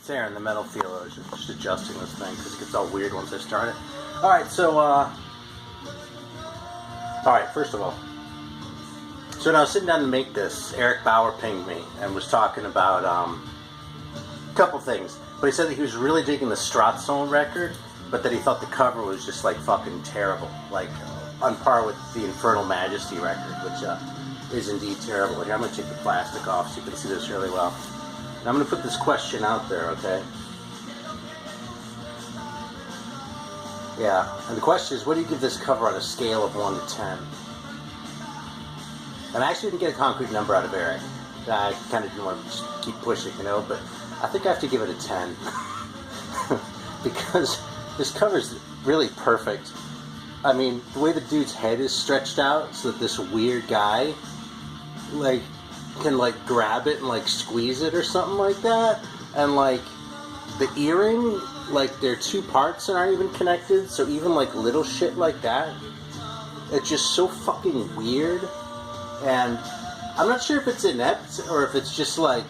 It's there in the metal feel. I was just adjusting this thing because it gets all weird once I start it. Alright, so, alright, first of all. So when I was sitting down to make this, Eric Bauer pinged me and was talking about, a couple things. But he said that he was really digging the Stratzone record, but that he thought the cover was just, like, fucking terrible. Like, on par with the Infernal Majesty record, which, is indeed terrible. Here, I'm going to take the plastic off so you can see this really well. And I'm going to put this question out there, okay? Yeah, and the question is, what do you give this cover on a scale of 1 to 10? And I actually didn't get a concrete number out of Eric. I kind of didn't want to just keep pushing, you know, but I think I have to give it a 10. Because this cover's really perfect. I mean, the way the dude's head is stretched out so that this weird guy, like, can, like, grab it and, like, squeeze it or something like that. And, like, the earring, like, they're two parts and aren't even connected. So even, like, little shit like that, it's just so fucking weird. And I'm not sure if it's inept or if it's just, like,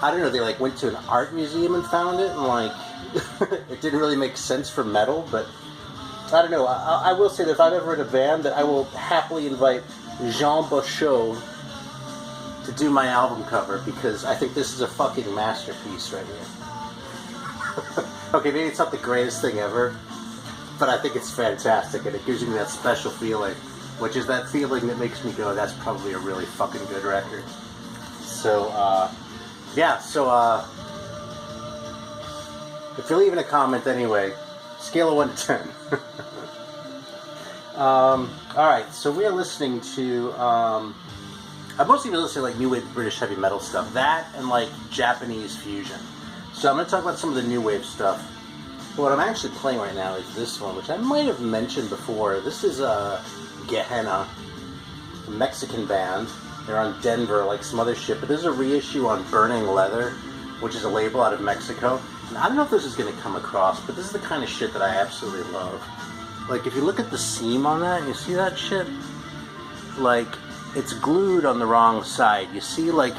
I don't know, they, like, went to an art museum and found it and, like, it didn't really make sense for metal, but I don't know. I will say that if I'm ever in a band, that I will happily invite Jean Bouchot to do my album cover, because I think this is a fucking masterpiece right here. Okay, maybe it's not the greatest thing ever, but I think it's fantastic, and it gives me that special feeling, which is that feeling that makes me go, that's probably a really fucking good record. So, yeah, so, if you're leaving a comment anyway, scale of 1 to 10. Alright, so we are listening to, I've mostly been listening to, like, new wave British heavy metal stuff. That and, like, Japanese fusion. So I'm going to talk about some of the new wave stuff. But what I'm actually playing right now is this one, which I might have mentioned before. This is, Gehenna, a Mexican band. They're on Denver, like some other shit. But this is a reissue on Burning Leather, which is a label out of Mexico. And I don't know if this is going to come across, but this is the kind of shit that I absolutely love. Like, if you look at the seam on that, you see that shit? Like, it's glued on the wrong side. You see, like,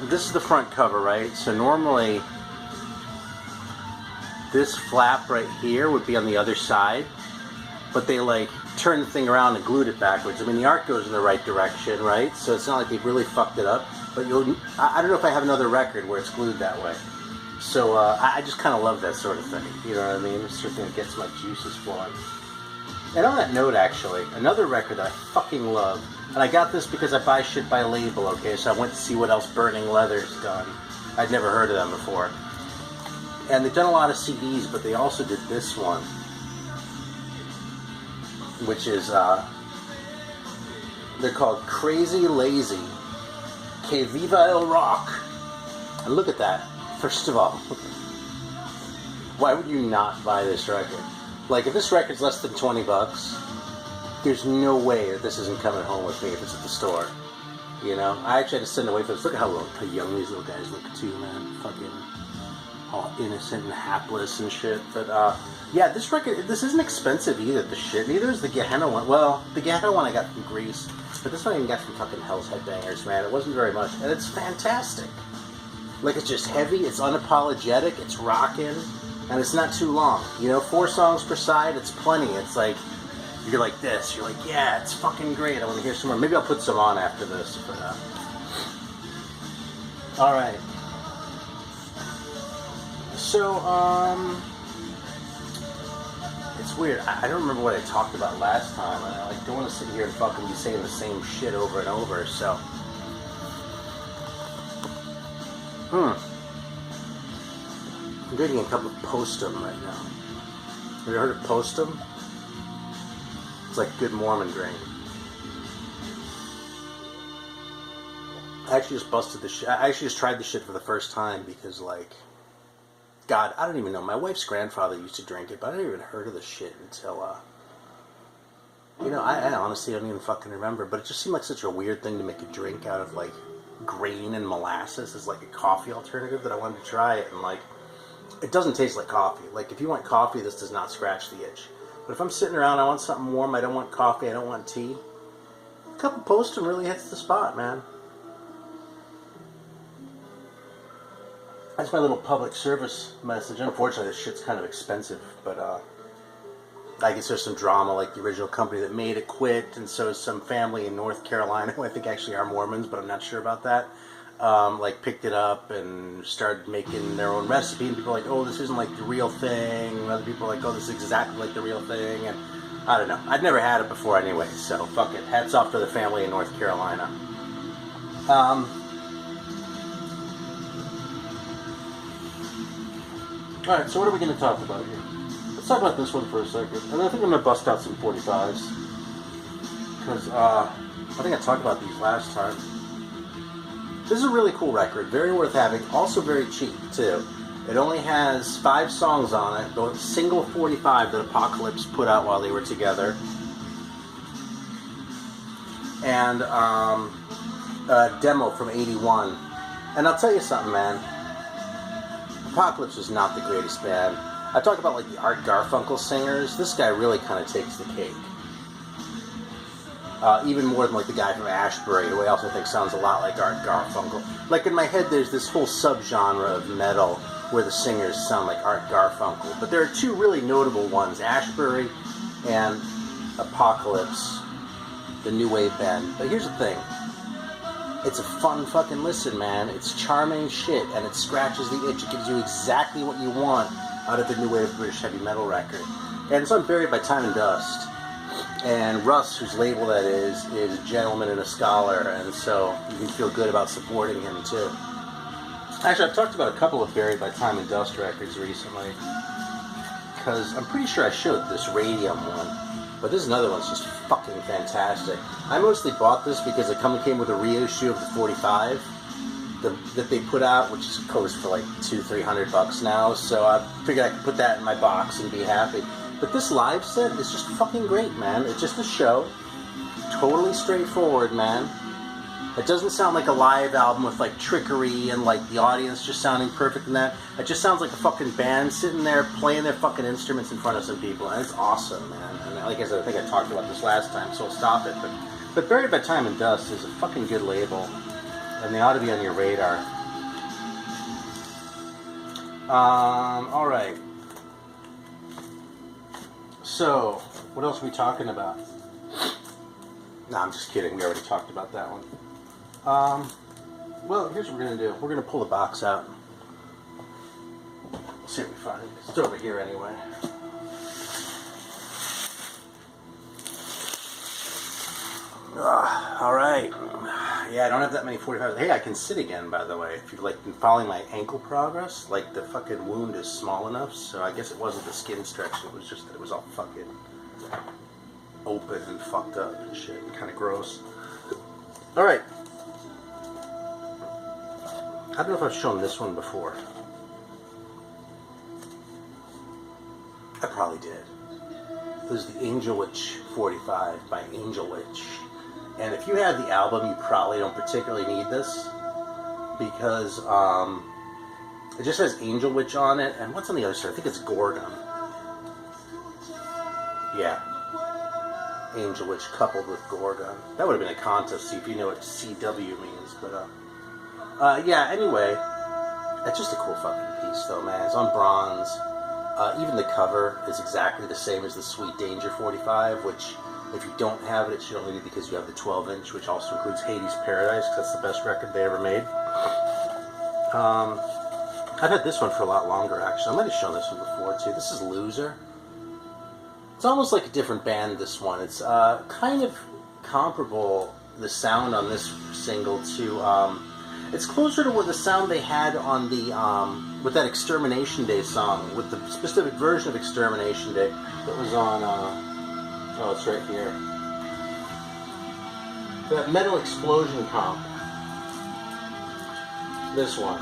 this is the front cover, right? So normally, this flap right here would be on the other side, but they, like, turned the thing around and glued it backwards. I mean, the art goes in the right direction, right? So it's not like they've really fucked it up. But I don't know if I have another record where it's glued that way. So I just kind of love that sort of thing. You know what I mean? This sort of thing that gets my juices flowing. And on that note, actually, another record that I fucking love, and I got this because I buy shit by label, okay? So I went to see what else Burning Leather's done. I'd never heard of them before. And they've done a lot of CDs, but they also did this one, which is, they're called Crazy Lazy, Que Viva El Rock. And look at that. First of all, why would you not buy this record? Like, if this record's less than $20, there's no way that this isn't coming home with me if it's at the store. You know? I actually had to send away for this. Look at how young these little guys look, too, man. Fucking all innocent and hapless and shit. But, yeah, this record, this isn't expensive either, the shit. Neither is the Gehenna one. Well, the Gehenna one I got from Greece, but this one I even got from fucking Hell's Headbangers, man. It wasn't very much. And it's fantastic. Like, it's just heavy, it's unapologetic, it's rockin', and it's not too long. You know, 4 songs per side, it's plenty. It's like, you're like this, you're like, yeah, it's fucking great, I want to hear some more. Maybe I'll put some on after this. But, alright. So, it's weird. I don't remember what I talked about last time, and I like, don't want to sit here and fucking be saying the same shit over and over, so. I'm drinking a cup of Postum right now. Have you heard of Postum? It's like good Mormon grain. I actually just busted the shit. I actually just tried the shit for the first time because, like, God, I don't even know. My wife's grandfather used to drink it, but I never even heard of the shit until, you know, I honestly don't even fucking remember, but it just seemed like such a weird thing to make a drink out of, like, grain and molasses as like a coffee alternative that I wanted to try it, and like, it doesn't taste like coffee. Like, if you want coffee, this does not scratch the itch. But if I'm sitting around, I want something warm, I don't want coffee, I don't want tea, a cup of Postum really hits the spot, man. That's my little public service message. Unfortunately, this shit's kind of expensive, but I guess there's some drama, like the original company that made it quit, and so is some family in North Carolina, who I think actually are Mormons, but I'm not sure about that, like picked it up and started making their own recipe, and people are like, oh, this isn't like the real thing, and other people are like, oh, this is exactly like the real thing, and I don't know. I'd never had it before anyway, so fuck it. Hats off to the family in North Carolina. Alright, so what are we going to talk about here? Let's talk about this one for a second. And I think I'm going to bust out some 45s. Because, I think I talked about these last time. This is a really cool record. Very worth having. Also very cheap, too. It only has 5 songs on it. The single 45 that Apocalypse put out while they were together. And, a demo from 81. And I'll tell you something, man. Apocalypse was not the greatest band. I talk about like the Art Garfunkel singers. This guy really kind of takes the cake. Even more than like the guy from Ashbury, who I also think sounds a lot like Art Garfunkel. Like in my head, there's this whole subgenre of metal where the singers sound like Art Garfunkel. But there are 2 really notable ones, Ashbury and Apocalypse, the new wave band. But here's the thing. It's a fun fucking listen, man. It's charming shit, and it scratches the itch. It gives you exactly what you want out of the new wave British heavy metal record. And it's on Buried by Time and Dust. And Russ, whose label that is a gentleman and a scholar, and so you can feel good about supporting him, too. Actually, I've talked about a couple of Buried by Time and Dust records recently, because I'm pretty sure I showed this Radium one. But this is another one that's just fucking fantastic. I mostly bought this because it came with a reissue of the 45 that they put out, which goes for like $200-300 now. So I figured I could put that in my box and be happy. But this live set is just fucking great, man. It's just a show. Totally straightforward, man. It doesn't sound like a live album with like trickery and like the audience just sounding perfect in that. It just sounds like a fucking band sitting there playing their fucking instruments in front of some people, and it's awesome, man. And like I said, I think I talked about this last time, so I'll stop it. But Buried by Time and Dust is a fucking good label, and they ought to be on your radar. All right. So, what else are we talking about? No, I'm just kidding. We already talked about that one. Well, here's what we're going to do. We're going to pull the box out. Let's see what we find. It's over here anyway. Alright. Yeah, I don't have that many 45s. Hey, I can sit again, by the way. If you've like been following my ankle progress, like the fucking wound is small enough, so I guess it wasn't the skin stretching, it was just that it was all fucking open and fucked up and shit. Kind of gross. Alright. I don't know if I've shown this one before. I probably did. It was the Angel Witch 45 by Angel Witch. And if you have the album, you probably don't particularly need this. Because it just has Angel Witch on it. And what's on the other side? I think it's Gorgon. Yeah. Angel Witch coupled with Gorgon. That would have been a contest, see if you know what CW means. But, yeah, anyway. It's just a cool fucking piece, though, man. It's on bronze. Even the cover is exactly the same as the Sweet Danger 45, which, if you don't have it, it should only be because you have the 12-inch, which also includes Hades Paradise, because that's the best record they ever made. I've had this one for a lot longer, actually. I might have shown this one before, too. This is Loser. It's almost like a different band, this one. It's kind of comparable, the sound on this single, to... it's closer to what the sound they had on the, with that Extermination Day song, with the specific version of Extermination Day that was on, oh, it's right here. That Metal Explosion comp. This one.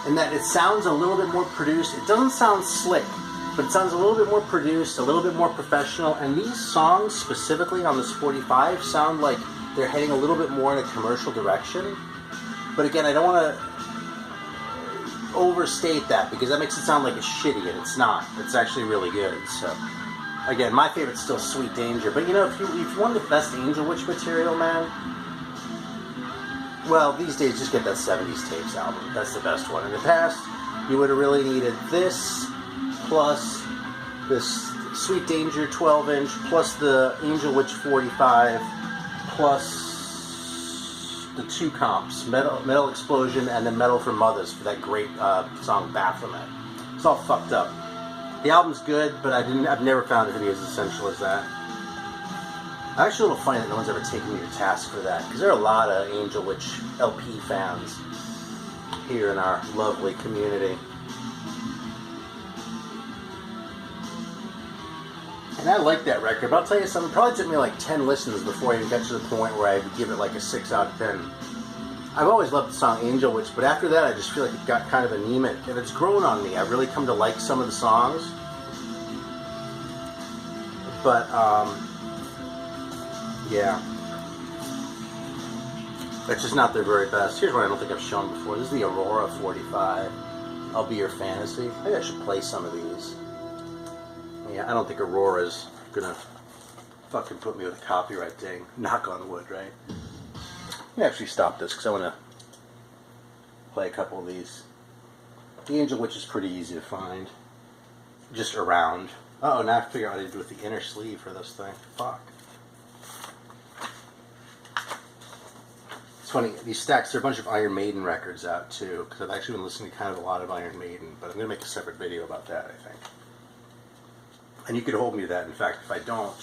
And that it sounds a little bit more produced. It doesn't sound slick, but it sounds a little bit more produced, a little bit more professional, and these songs, specifically on this 45, sound like they're heading a little bit more in a commercial direction. But again, I don't want to overstate that, because that makes it sound like it's shitty, and it's not. It's actually really good. So, again, my favorite's still Sweet Danger. But you know, if you want the best Angel Witch material, man, Well, these days, just get that 70s Tapes album. That's the best one. In the past, you would have really needed this, plus this Sweet Danger 12-inch, plus the Angel Witch 45, plus the 2 comps, Metal Explosion and then Metal for Mothers for that great song Baphomet. It's all fucked up. The album's good, but I've never found it to be as essential as that. Actually, a little funny that no one's ever taken me to task for that, because there are a lot of Angel Witch LP fans here in our lovely community. And I like that record, but I'll tell you something, it probably took me like 10 listens before I even got to the point where I would give it like a 6 out of 10. I've always loved the song Angel Witch, but after that I just feel like it got kind of anemic, and it's grown on me. I've really come to like some of the songs. But, yeah. It's just not their very best. Here's what I don't think I've shown before. This is the Aurora 45. I'll Be Your Fantasy. Maybe I should play some of these. Yeah, I don't think Aurora's gonna fucking put me with a copyright ding. Knock on wood, right? Let me actually stop this because I want to play a couple of these. The Angel Witch is pretty easy to find. Just around. Uh-oh, now I have to figure out what to do with the inner sleeve for this thing. Fuck. It's funny, these stacks, there are a bunch of Iron Maiden records out too, because I've actually been listening to kind of a lot of Iron Maiden, but I'm going to make a separate video about that, I think. And you could hold me to that. In fact, if I don't,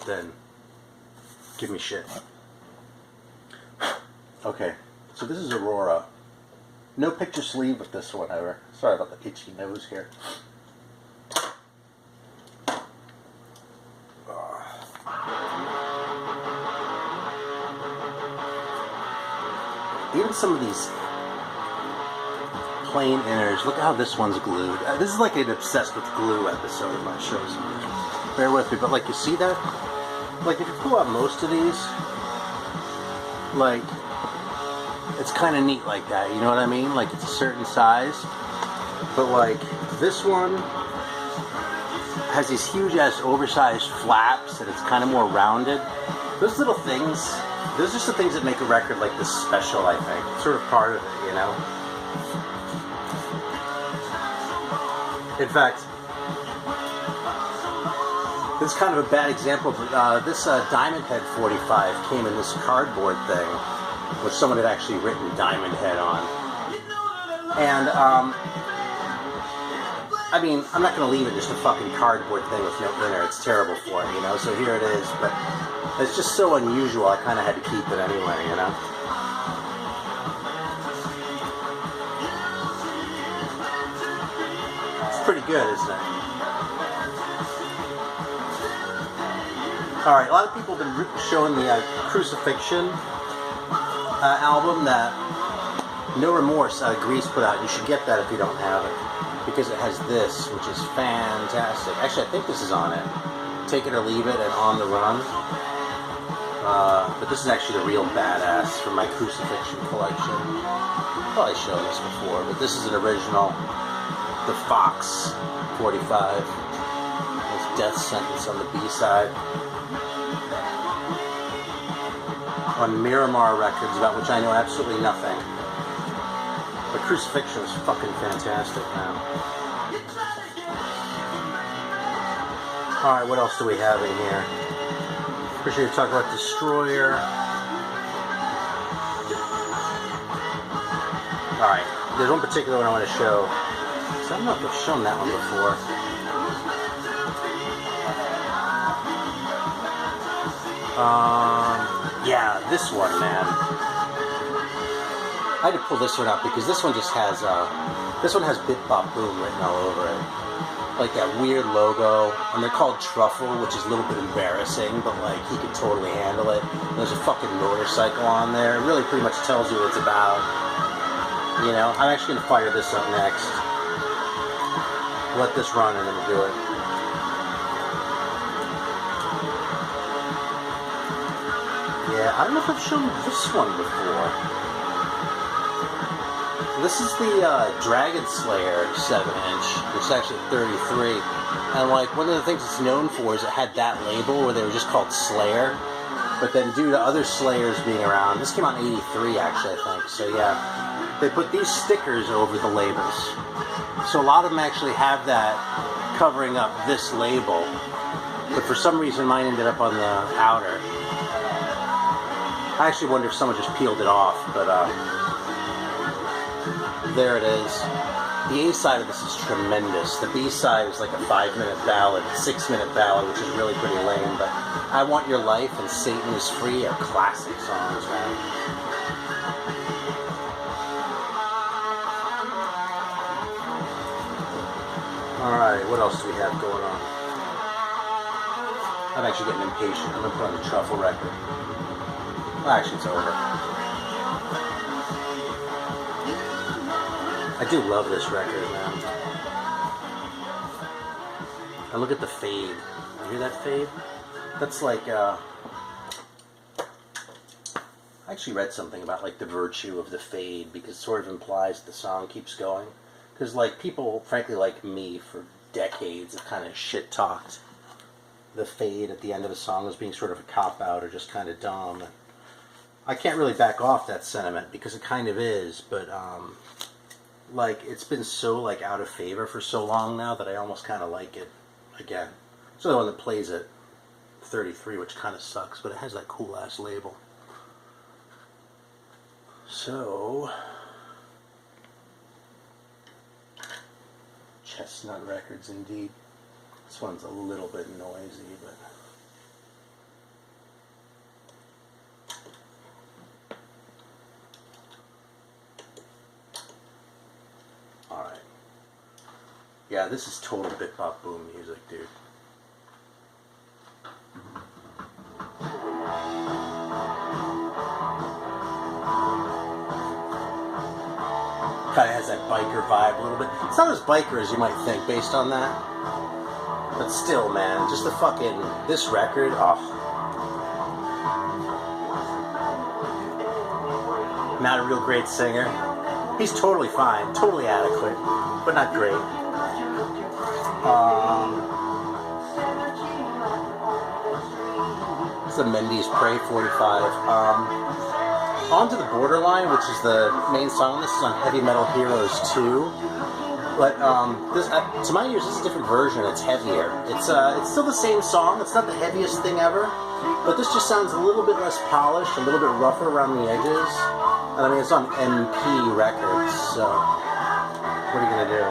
then give me shit. Okay, so this is Aurora. No picture sleeve with this one ever. Sorry about the itchy nose here. Even some of these plain inners. Look at how this one's glued. This is like an obsessed with glue episode of my shows. Bear with me, but like you see that? Like if you pull out most of these, like it's kind of neat like that. You know what I mean? Like it's a certain size, but like this one has these huge ass oversized flaps, and it's kind of more rounded. Those little things, those are just the things that make a record like this special. I think it's sort of part of it, you know. In fact, this is kind of a bad example, but this Diamond Head 45 came in this cardboard thing, which someone had actually written Diamond Head on. And, I mean, I'm not going to leave it just a fucking cardboard thing with no inner. It's terrible for it, you know, so here it is. But it's just so unusual, I kind of had to keep it anyway, you know. Pretty good, isn't it? Alright, a lot of people have been showing the Crucifixion album that No Remorse Grease put out. You should get that if you don't have it, because it has this, which is fantastic. Actually, I think this is on it. Take It or Leave It and On the Run. But this is actually the real badass from my Crucifixion collection. I've probably shown this before, but this is an original. The Fox 45 with Death Sentence on the B-side. On Miramar Records, about which I know absolutely nothing. But Crucifixion is fucking fantastic, man. Alright, what else do we have in here? Pretty sure you talk about Destroyer. Alright, there's one particular one I want to show. I don't know if I've shown that one before. Yeah, this one, man. I had to pull this one out because this one just has, this one has Bip Bop Boom written all over it. Like that weird logo. And they're called Truffle, which is a little bit embarrassing, but like, he could totally handle it. And there's a fucking motorcycle on there. It really pretty much tells you what it's about. You know, I'm actually going to fire this up next. Let this run and then we'll do it. Yeah, I don't know if I've shown this one before. This is the Dragon Slayer 7-inch, which is actually 33. And like one of the things it's known for is it had that label where they were just called Slayer. But then due to other Slayers being around, this came out in '83 actually, I think. So yeah, they put these stickers over the labels. So a lot of them actually have that covering up this label. But for some reason mine ended up on the outer. I actually wonder if someone just peeled it off, but there it is. The A side of this is tremendous. The B side is like a 5-minute ballad, 6-minute ballad, which is really pretty lame, but I Want Your Life and Satan Is Free are classic songs, man. Alright, what else do we have going on? I'm actually getting impatient. I'm going to put on the Truffle record. Well, actually, it's over. I do love this record, man. And look at the fade. You hear that fade? That's like, I actually read something about, like, the virtue of the fade, because it sort of implies the song keeps going. Because, like, people, frankly, like me, for decades have kind of shit-talked the fade at the end of a song as being sort of a cop-out or just kind of dumb. I can't really back off that sentiment because it kind of is, but like it's been so like out of favor for so long now that I almost kind of like it again. It's the one that plays at 33, which kind of sucks, but it has that cool ass label. So Chestnut Records indeed. This one's a little bit noisy, but alright. Yeah, this is total Bip Bop Boom music, dude. Kind of has that biker vibe a little bit. It's not as biker as you might think based on that. But still, man, just the fucking, this record, oh. Not a real great singer. He's totally fine, totally adequate, but not great. This is a Mendy's Prey 45. On to the Borderline, which is the main song. This is on Heavy Metal Heroes 2. But this, to my ears, this is a different version. It's heavier. It's still the same song. It's not the heaviest thing ever, but this just sounds a little bit less polished, a little bit rougher around the edges. And I mean, it's on MP Records, so what are you gonna do?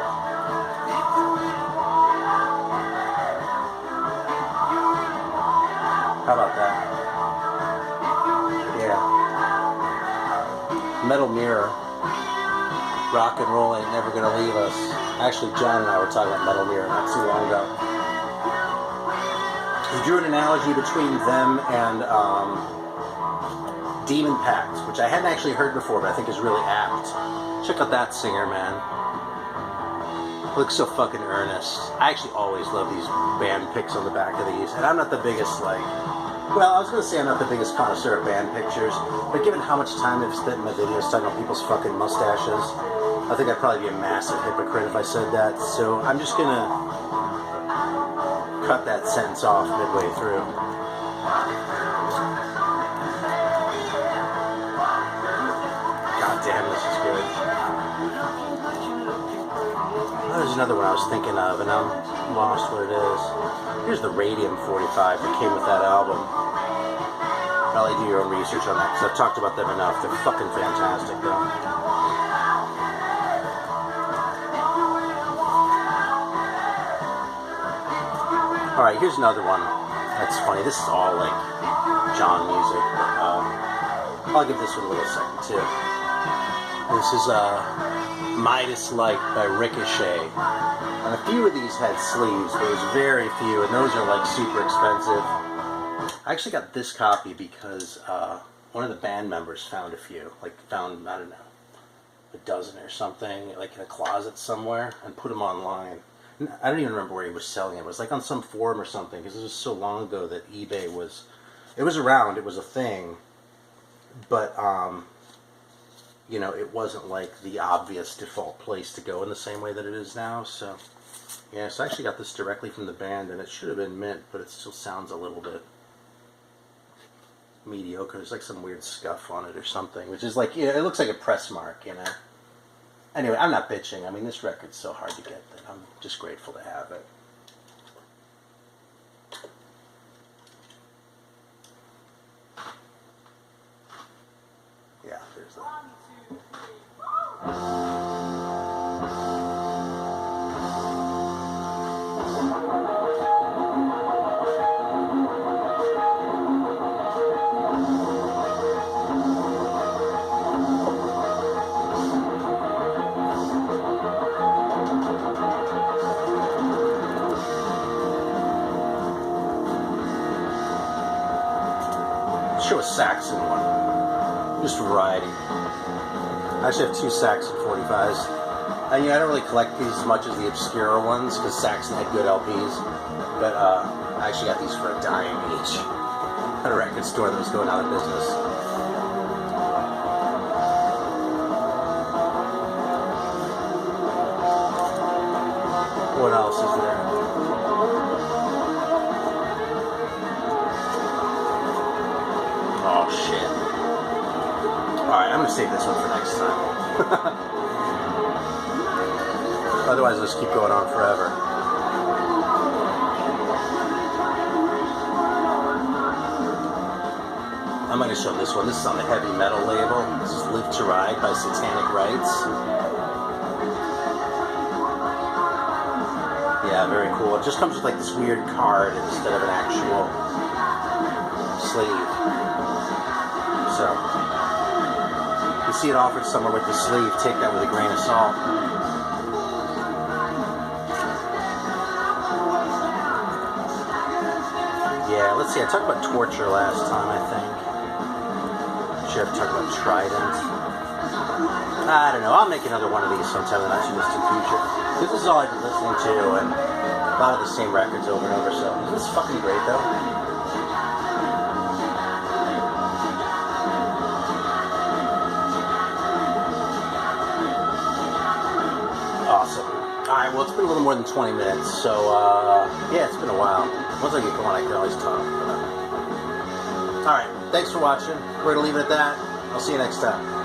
How about that? Yeah. Metal Mirror. Rock and roll ain't never gonna leave us. Actually, John and I were talking about Metal Mirror not too long ago. He drew an analogy between them and Demon Pact, which I hadn't actually heard before, but I think is really apt. Check out that singer, man. Looks so fucking earnest. I actually always love these band pics on the back of these, and I'm not the biggest, like... Well, I was going to say I'm not the biggest connoisseur of band pictures, but given how much time I've spent in my videos talking about people's fucking mustaches, I think I'd probably be a massive hypocrite if I said that, so I'm just going to cut that sentence off midway through. God damn, this is good. Oh, there's another one I was thinking of, and I'm lost what it is. Here's the Radium 45 that came with that album. Probably do your own research on that, because I've talked about them enough. They're fucking fantastic, though. Alright, here's another one. That's funny. This is all, like, John music, but I'll give this one a little second, too. This is, Midas Light by Ricochet. And a few of these had sleeves, but it was very few, and those are like super expensive. I actually got this copy because one of the band members found a few, like found, I don't know, a dozen or something, like in a closet somewhere, and put them online. And I don't even remember where he was selling it. It was like on some forum or something, because it was so long ago that eBay was, it was around, it was a thing, but you know, it wasn't like the obvious default place to go in the same way that it is now, so yeah, so I actually got this directly from the band, and it should have been mint, but it still sounds a little bit mediocre. There's like some weird scuff on it or something, which is like, it looks like a press mark, you know. Anyway, I'm not bitching. I mean, this record's so hard to get that I'm just grateful to have it. Yeah, there's that. 1, 2, 3. Show a Saxon one. Just variety. I actually have 2 Saxon 45s. And I don't really collect these as much as the obscure ones, because Saxon had good LPs. But I actually got these for $10 each at a record store that was going out of business. What else is there? Oh shit. Alright, I'm gonna save this one for next time. Otherwise I'll just keep going on forever. I might have shown this one. This is on the heavy metal label. This is Live to Ride by Satanic Rites. Yeah, very cool. It just comes with like this weird card instead of an actual sleeve. So, you see it offered somewhere with the sleeve, take that with a grain of salt. Yeah, let's see, I talked about Torture last time, I think. Should have talked about Trident. I don't know, I'll make another one of these sometime in the not too distant future. This is all I've been listening to, and a lot of the same records over and over, so isn't this fucking great though? Awesome. Alright, well it's been a little more than 20 minutes, so yeah, it's been a while. Once I get going I can always talk. Alright, thanks for watching. We're going to leave it at that. I'll see you next time.